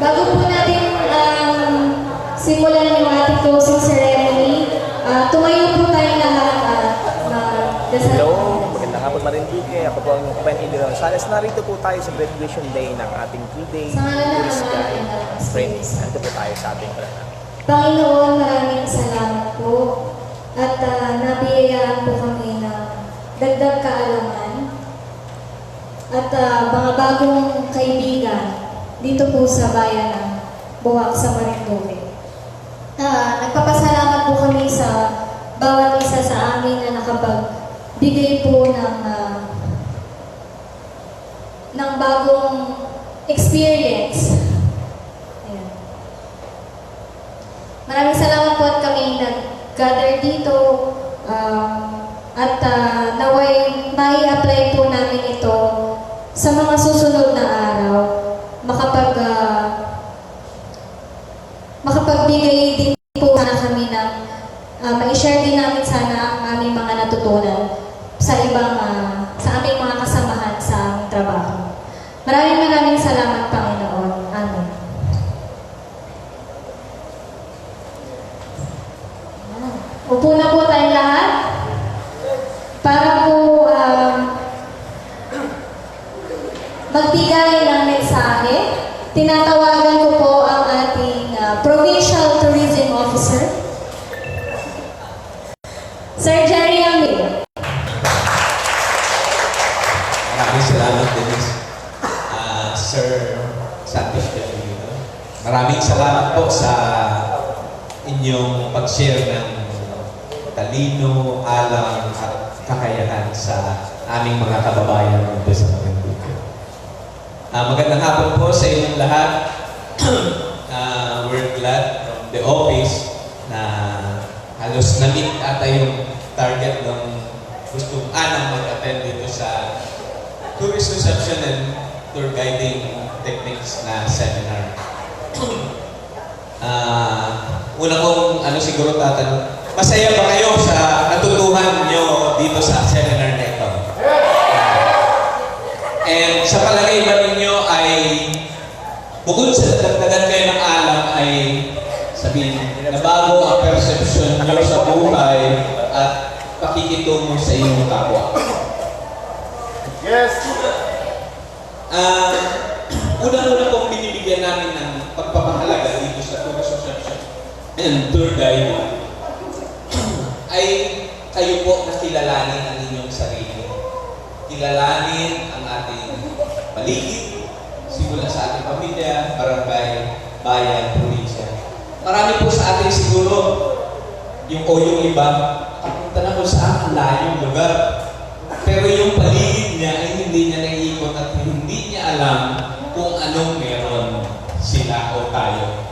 Bago po natin simulan yung ating closing ceremony, tumayo po tayo lahat at dasal. Hello, magandang hapon Marinduque. Ako po ang Kapatid Idol Rosales. Narito po tayo sa graduation day ng ating 2-day Sa ngalan ng tourist Ama, guide Anak, at friend. Espiritu Santo. Nandito po tayo sa ating kalana. Panginoon, maraming salamat po at nabiyayaan po kami ng dagdag kaalaman at mga bagong kaibigan dito po sa bayan ng Buwak sa Marinduque. Nagpapasalamat po kami sa bawat isa sa amin na nakapagbigay po ng bagong experience. Ayan. Maraming salamat po at kami nag-gather dito at naway mai-apply po namin ito sa mga susunod na araw. Makapagbigay din po sana kami ng ma-share din namin sana ang aming mga natutunan sa ibang sa aming mga kasamahan sa aming trabaho. Maraming salamat, Panginoon. Amen. Upo na po tayong lahat para po magbigay ng mensahe. Tinatawagan ko po ang ating Provincial Tourism Officer, Sir Jerry Amir. Maraming salamat din, Sir Santos Delgado. Maraming salamat po sa inyong pag-share ng talino, alam at kakayahan sa aming mga kababayan dito sa Marinduque. Magandang hapon po sa inyong lahat. We're glad from the office na halos na-meet ata yung target ng gustong anang mag-attend dito sa Tourist Reception and Tour Guiding Techniques na seminar. Una kong siguro tatanong, masaya ba kayo sa natutuhan nyo dito sa seminar na ito? And sa palagay ba ninyo ay bukod sa dagdagan kayo ng alam ay sabihin na bago ang perception nyo sa buhay at pakikitungo sa inyong kapwa? Yes! Unang-una pong binibigyan namin ng pagpapahalaga dito sa Tourist Reception and Tour Guide ay kayo po na kilalanin ang inyong sarili. Kilalanin ang ating paligid, simula sa ating pamilya, barangay, bayan, probinsya. Marami po sa atin siguro yung iba, kapunta na ko sa ang layong lugar. Pero yung paligid niya ay hindi niya naiikot at hindi niya alam kung anong meron sila o tayo.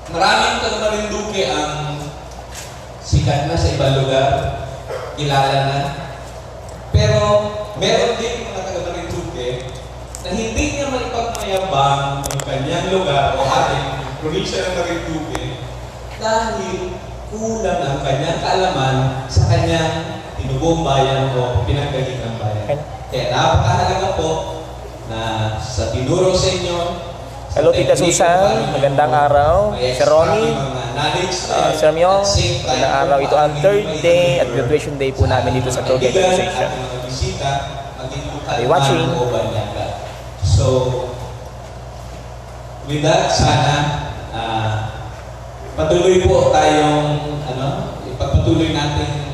Maraming taga Marinduque ang sikat na sa ibang lugar, kilala na. Pero meron din mga taga Marinduque na hindi niya maipagmayabang yung kanyang lugar o ating probinsya ng Marinduque dahil kulang ang kanyang kaalaman sa kanyang tinubong bayan o pinagkagitang bayan. Kaya napakahalaga po na sa tinuro sa inyo. Hello Tita Susan, magandang araw. Sir Ronnie, Sir Myong, magandang araw. Ito ang 3rd day at graduation day po namin dito sa Tour Guide Association. Be watching. So, with that, sana patuloy po tayong ipagpatuloy natin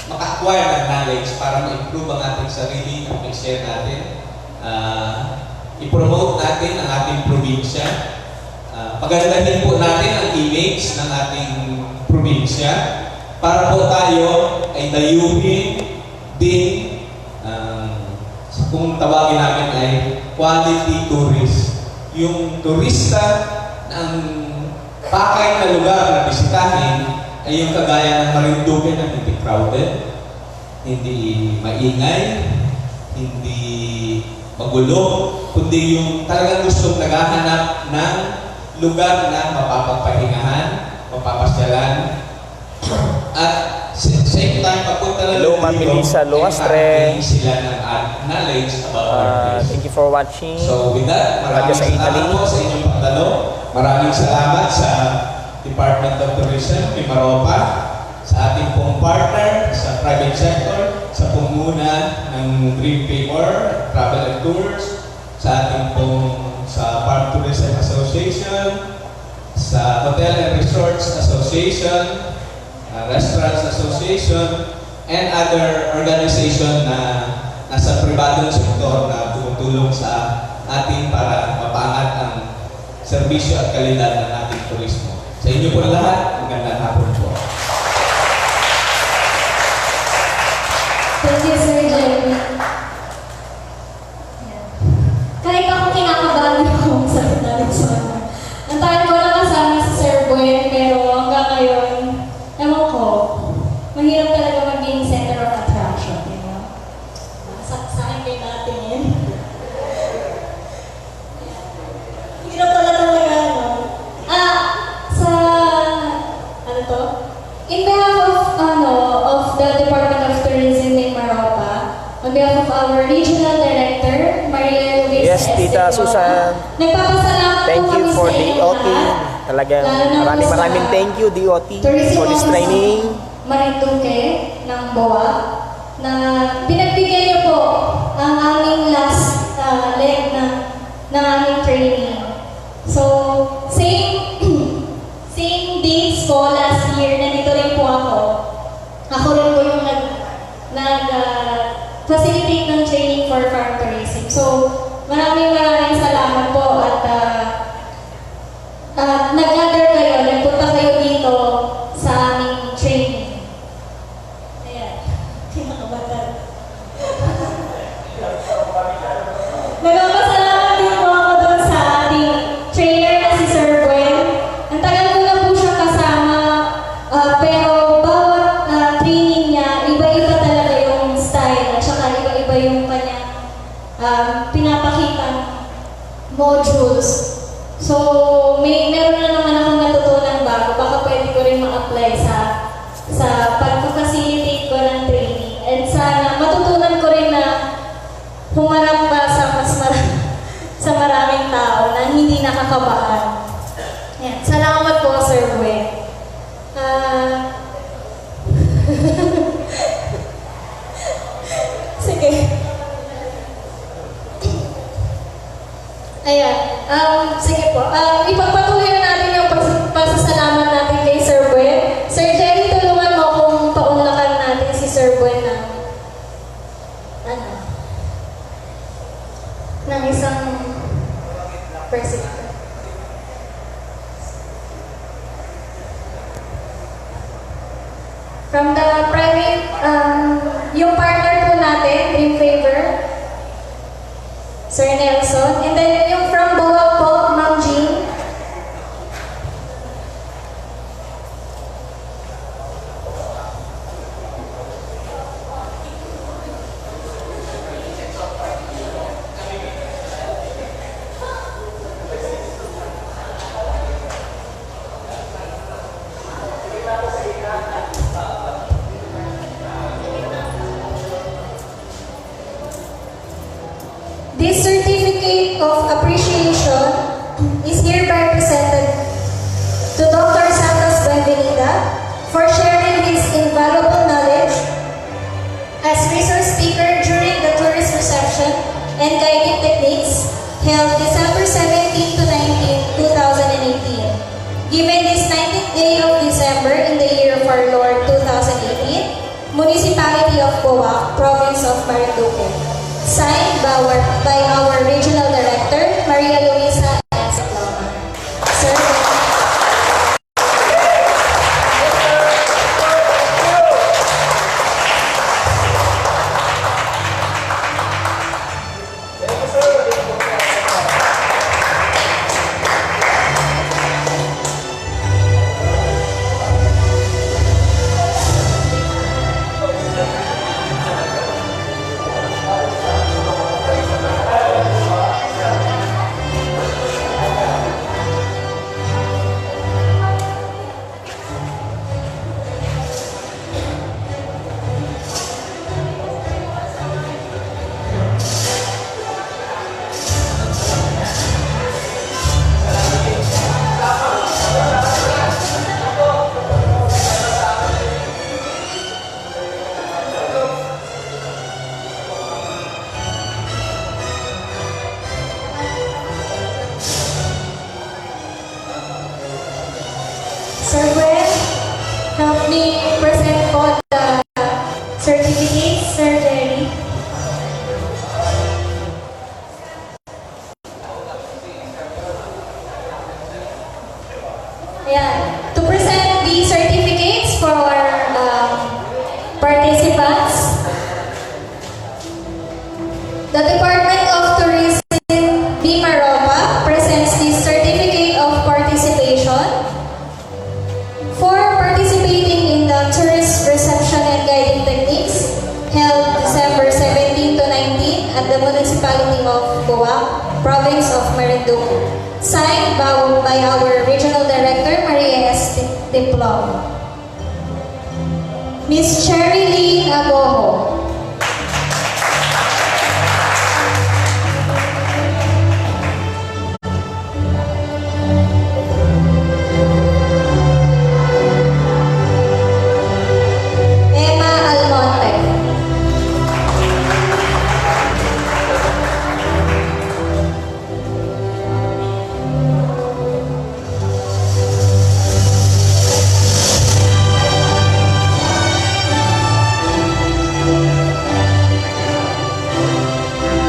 maka-acquire ng knowledge para ma-improve ang ating sarili at ma-share natin. I-promote natin ang ating probinsya. Pagandahin po natin ang image ng ating probinsya para po tayo ay dayuhin din kung tawagin namin ay quality tourist. Yung turista ng pakay na lugar na bisitahin ay yung kagaya ng Marinduque na hindi crowded, hindi maingay, hindi magulo, kundi yung talagang gustong naghahanap ng lugar na mapapagpahingahan, mapapasyalan, at same time, pagpunta na Hello, Ma'am Melissa Luastre. sila ng knowledge about our place. Thank you for watching. So with that, maraming Radyo sa salamat Italy. po sa inyong pagtanong. Maraming salamat sa Department of Tourism, Mimaropa, sa ating pong partner sa private sector, sa pumuna ng Green Paper, Travel and Tours, sa ating pong sa Farm Tourism Association, sa Hotel and Resorts Association, Restaurants Association, and other organization na nasa pribadong sektor na tumutulong sa ating para mapaangat ang serbisyo at kalidad ng ating turismo. Sa inyo po lahat, magandang hapon po. Thank you, Sir Jeremy. Ayan. Kahit ako kinakabahan ako sa natin sa ano. Ang tayo ko lang kasama si Sir Buen, pero hanggang ngayon, ewan ko, mahirap talaga maging center of attraction, you know? Sa akin kayo nakatingin. Hirap pala talaga, no? Ano to? In behalf of the Department of Tourism in Maropa, on behalf of our Regional Director, Maria Luisa Yes, Tita Esteban, Susan. nagpapasalamat Thank po you kami for sa inyong DOT. lahat. Talagang Lalo na po sa maraming thank you, DOT, Tourism for this Office training. Marinduque ng BOA na pinagbigyan niyo po ang aming last leg ng aming training. So, same dates po last year, nandito rin po ako. Ako rin po yung facilitate ng training for farm tourism. So, maraming salamat po at nag-gather kayo, nagpunta kayo dito sa aming training. Ayan. Kinakabahan. Nagpapasalamat din po ako doon sa ating trainer na si Sir Gwen. Ang tagal ko na po siya kasama, pero bawat training niya, iba-iba talaga yung style at saka iba-iba yung kanyang pinapakitang modules. So, meron na naman akong natutunan bago. Baka pwede ko rin ma-apply sa pag-facilitate ko ng training. And sana matutunan ko rin na humarap pa sa maraming tao na hindi nakakabahan. Yan. Salamat po, Sir Gwen. Sige. Ayan. Sige po. Ipagpatuloy na natin yung pasasalamat natin kay Sir Gwen. Sir Jerry, tulungan mo kung paunlakan natin si Sir Gwen ng isang president. From the private, yung partner po natin, Dream Favor, Sir Nelson. And then yung from BOA po, Ma'am Jean. This certificate of appreciation is hereby presented to Dr. Santos Benvenida for sharing his invaluable knowledge as resource speaker during the tourist reception and guiding techniques held December 17 to 19, 2018. Given this 19th day of December in the year of our Lord 2018, Municipality of Boa, Province of Marinduque. Signed by our Regional Director, Maria Luisa Esteban. Sir. Province of Marinduque. Signed by our Regional Director, Maria S. Diplom. Miss Cherry Lee Agoho. Emma Almonte.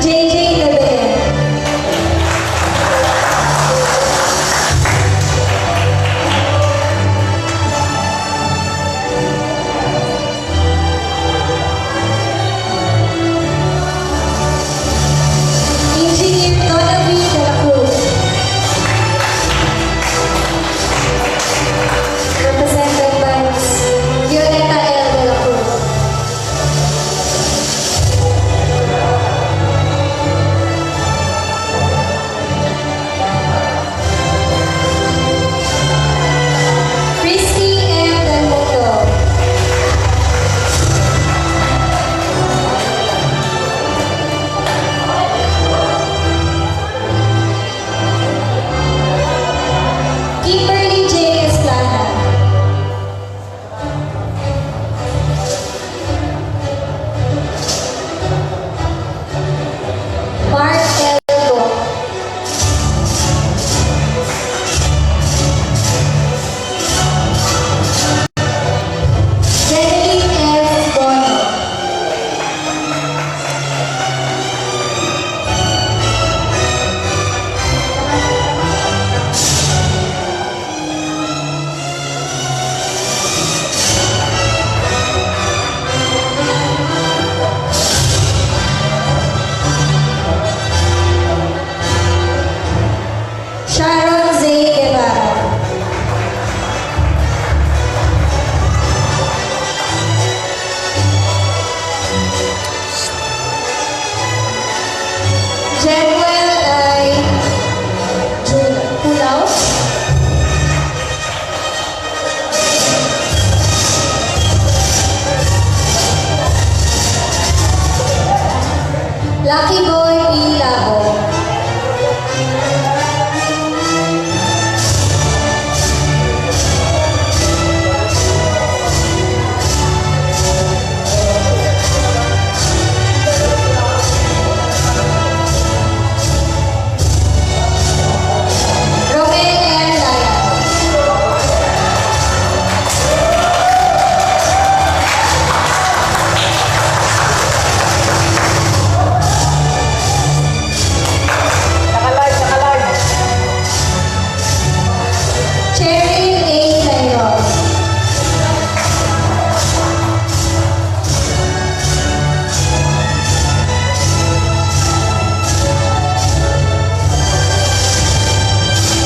JJ Deben. Engineer Donovan de la Cruz. Represented by Ms. Violeta L. de la Cruz. Christy M. Del Mundo. Kimberly J. Estrada. Mark L. Go. Jenny F. Bono. Sharon Z. Guevara. Jemuel I. Pulaw. Lucky Boy P. Labo. Romel M. Laya. Cheryl A. Layon.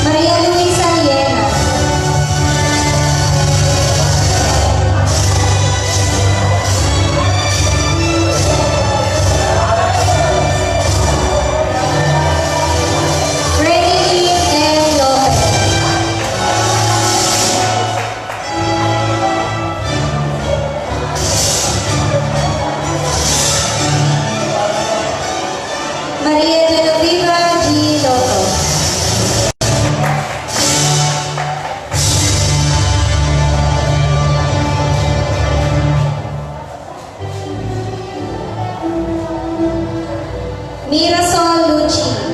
Maria Luisa Liena. Freddy M. Lopez. Maria Genoveva G. Loto. Mirasol Lucci.